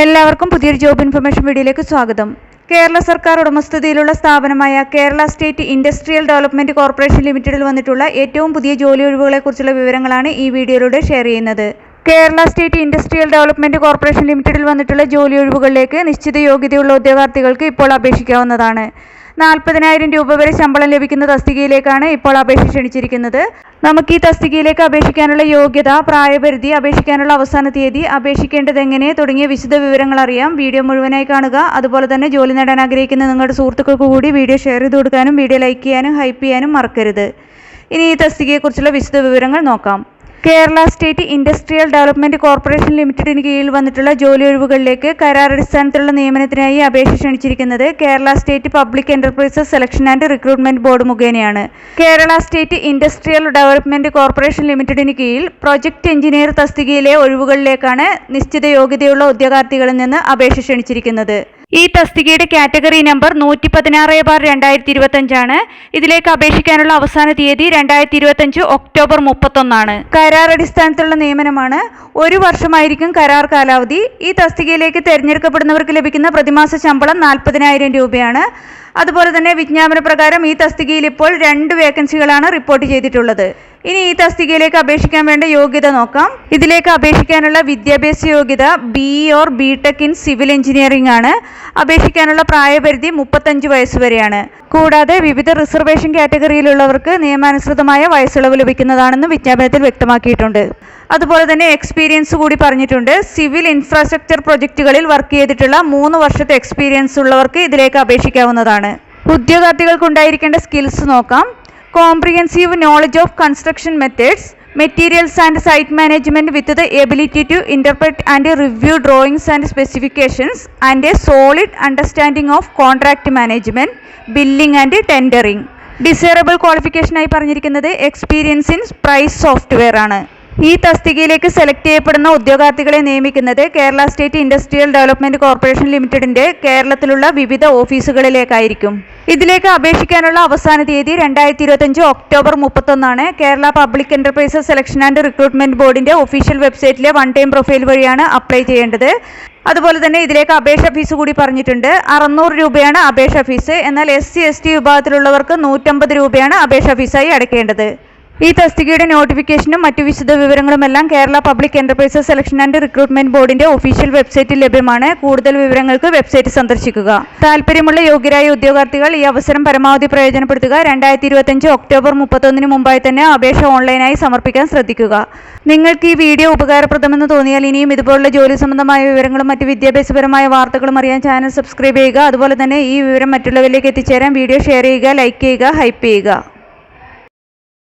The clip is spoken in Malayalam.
എല്ലാവർക്കും പുതിയൊരു ജോബ് ഇൻഫർമേഷൻ വീഡിയോയിലേക്ക് സ്വാഗതം. കേരള സർക്കാർ ഉടമസ്ഥതയിലുള്ള സ്ഥാപനമായ Kerala state industrial development corporation ലിമിറ്റഡിൽ വന്നിട്ടുള്ള ഏറ്റവും പുതിയ ജോലി ഒഴിവുകളെക്കുറിച്ചുള്ള വിവരങ്ങളാണ് ഈ വീഡിയോയിലൂടെ ഷെയർ ചെയ്യുന്നത്. Kerala state industrial development corporation ലിമിറ്റഡിൽ വന്നിട്ടുള്ള ജോലി ഒഴിവുകളിലേക്ക് നിശ്ചിത യോഗ്യതയുള്ള ഉദ്യോഗാർത്ഥികൾക്ക് ഇപ്പോൾ അപേക്ഷിക്കാവുന്നതാണ്. 40,000 രൂപ വരെ ശമ്പളം ലഭിക്കുന്ന തസ്തികയിലേക്കാണ് ഇപ്പോൾ അപേക്ഷ ക്ഷണിച്ചിരിക്കുന്നത്. നമുക്ക് ഈ തസ്തികയിലേക്ക് അപേക്ഷിക്കാനുള്ള യോഗ്യത, പ്രായപരിധി, അപേക്ഷിക്കാനുള്ള അവസാന തീയതി, അപേക്ഷിക്കേണ്ടത് എങ്ങനെ തുടങ്ങിയ വിശദ വിവരങ്ങൾ അറിയാം. വീഡിയോ മുഴുവനായി കാണുക. അതുപോലെ തന്നെ ജോലി നേടാൻ ആഗ്രഹിക്കുന്ന നിങ്ങളുടെ സുഹൃത്തുക്കൾക്ക് കൂടി വീഡിയോ ഷെയർ ചെയ്ത് കൊടുക്കാനും വീഡിയോ ലൈക്ക് ചെയ്യാനും ഹൈപ്പ് ചെയ്യാനും മറക്കരുത്. ഇനി ഈ തസ്തികയെക്കുറിച്ചുള്ള വിശദ വിവരങ്ങൾ നോക്കാം. Kerala state industrial development corporation ലിമിറ്റഡിന് കീഴിൽ വന്നിട്ടുള്ള ജോലി ഒഴിവുകളിലേക്ക് കരാറടിസ്ഥാനത്തിലുള്ള നിയമനത്തിനായി അപേക്ഷ ക്ഷണിച്ചിരിക്കുന്നത് Kerala state public enterprises selection and recruitment board മുഖേനയാണ്. Kerala state industrial development corporation ലിമിറ്റഡിന് കീഴിൽ പ്രൊജക്ട് എഞ്ചിനീയർ തസ്തികയിലെ ഒഴിവുകളിലേക്കാണ് നിശ്ചിത യോഗ്യതയുള്ള ഉദ്യോഗാർത്ഥികളിൽ നിന്ന് അപേക്ഷ ക്ഷണിച്ചിരിക്കുന്നത്. ഈ തസ്തികയുടെ കാറ്റഗറി നമ്പർ 116/2025 ആണ്. ഇതിലേക്ക് അപേക്ഷിക്കാനുള്ള അവസാന തീയതി 2025 ഒക്ടോബർ 31. കരാർ അടിസ്ഥാനത്തിലുള്ള നിയമനമാണ്. 1 വർഷമായിരിക്കും കരാർ കാലാവധി. ഈ തസ്തികയിലേക്ക് തിരഞ്ഞെടുക്കപ്പെടുന്നവർക്ക് ലഭിക്കുന്ന പ്രതിമാസ ശമ്പളം 40,000 രൂപയാണ്. അതുപോലെ തന്നെ വിജ്ഞാപന പ്രകാരം ഈ തസ്തികയിൽ ഇപ്പോൾ 2 വേക്കൻസികളാണ് റിപ്പോർട്ട് ചെയ്തിട്ടുള്ളത്. ഇനി ഈ തസ്തികയിലേക്ക് അപേക്ഷിക്കാൻ വേണ്ട യോഗ്യത നോക്കാം. ഇതിലേക്ക് അപേക്ഷിക്കാനുള്ള വിദ്യാഭ്യാസ യോഗ്യത BE or BTech in civil engineering ആണ്. അപേക്ഷിക്കാനുള്ള പ്രായപരിധി 35 വയസ്സ് വരെയാണ്. കൂടാതെ വിവിധ റിസർവേഷൻ കാറ്റഗറിയിലുള്ളവർക്ക് നിയമാനുസൃതമായ വയസ്സിളവ് ലഭിക്കുന്നതാണെന്ന് വിജ്ഞാപനത്തിൽ വ്യക്തമാക്കിയിട്ടുണ്ട്. അതുപോലെ തന്നെ എക്സ്പീരിയൻസ് കൂടി പറഞ്ഞിട്ടുണ്ട്. സിവിൽ ഇൻഫ്രാസ്ട്രക്ചർ പ്രൊജക്റ്റുകളിൽ വർക്ക് ചെയ്തിട്ടുള്ള 3 വർഷത്തെ എക്സ്പീരിയൻസ് ഉള്ളവർക്ക് ഇതിലേക്ക് അപേക്ഷിക്കാവുന്നതാണ്. ഉദ്യോഗാർത്ഥികൾക്ക് ഉണ്ടായിരിക്കേണ്ട സ്കിൽസ് നോക്കാം. Comprehensive knowledge of construction methods, materials and site management with the ability to interpret and review drawings and specifications and a solid understanding of contract management, billing and tendering. Desirable ക്വാളിഫിക്കേഷനായി പറഞ്ഞിരിക്കുന്നത് എക്സ്പീരിയൻസ് ഇൻ പ്രൈസ് സോഫ്റ്റ്വെയർ ആണ്. ഈ തസ്തികയിലേക്ക് സെലക്ട് ചെയ്യപ്പെടുന്ന ഉദ്യോഗാർത്ഥികളെ നിയമിക്കുന്നത് Kerala state industrial development corporation ലിമിറ്റഡിന്റെ കേരളത്തിലുള്ള വിവിധ ഓഫീസുകളിലേക്കായിരിക്കും. ഇതിലേക്ക് അപേക്ഷിക്കാനുള്ള അവസാന തീയതി 2025 October 31. Kerala public enterprises selection and recruitment ബോർഡിന്റെ ഒഫീഷ്യൽ വെബ്സൈറ്റിലെ 1 ടൈം പ്രൊഫൈൽ വഴിയാണ് അപ്ലൈ ചെയ്യേണ്ടത്. അതുപോലെ തന്നെ ഇതിലേക്ക് അപേക്ഷ ഫീസ് കൂടി പറഞ്ഞിട്ടുണ്ട്. 600 രൂപയാണ് അപേക്ഷ ഫീസ്. എന്നാൽ SC/ST വിഭാഗത്തിലുള്ളവർക്ക് 150 രൂപയാണ് അപേക്ഷ ഫീസായി അടയ്ക്കേണ്ടത്. ഈ തസ്തികയുടെ നോട്ടിഫിക്കേഷനും മറ്റു വിശദ വിവരങ്ങളുമെല്ലാം Kerala public enterprises selection and recruitment ബോർഡിന്റെ ഒഫീഷ്യൽ വെബ്സൈറ്റിൽ ലഭ്യമാണ്. കൂടുതൽ വിവരങ്ങൾക്ക് വെബ്സൈറ്റ് സന്ദർശിക്കുക. താല്പര്യമുള്ള യോഗ്യരായ ഉദ്യോഗാർത്ഥികൾ ഈ അവസരം പരമാവധി പ്രയോജനപ്പെടുത്തുക. 2025 ഒക്ടോബർ 31 മുമ്പായി തന്നെ അപേക്ഷ ഓൺലൈനായി സമർപ്പിക്കാൻ ശ്രദ്ധിക്കുക. നിങ്ങൾക്ക് ഈ വീഡിയോ ഉപകാരപ്രദമെന്ന് തോന്നിയാൽ ഇനിയും ഇതുപോലുള്ള ജോലി സംബന്ധമായ വിവരങ്ങളും മറ്റ് വിദ്യാഭ്യാസപരമായ വാർത്തകളും അറിയാൻ ചാനൽ സബ്സ്ക്രൈബ് ചെയ്യുക. അതുപോലെ തന്നെ ഈ വിവരം മറ്റുള്ളവരിലേക്ക് എത്തിച്ചേരാൻ വീഡിയോ ഷെയർ ചെയ്യുക, ലൈക്ക് ചെയ്യുക, ഹൈപ്പ് ചെയ്യുക.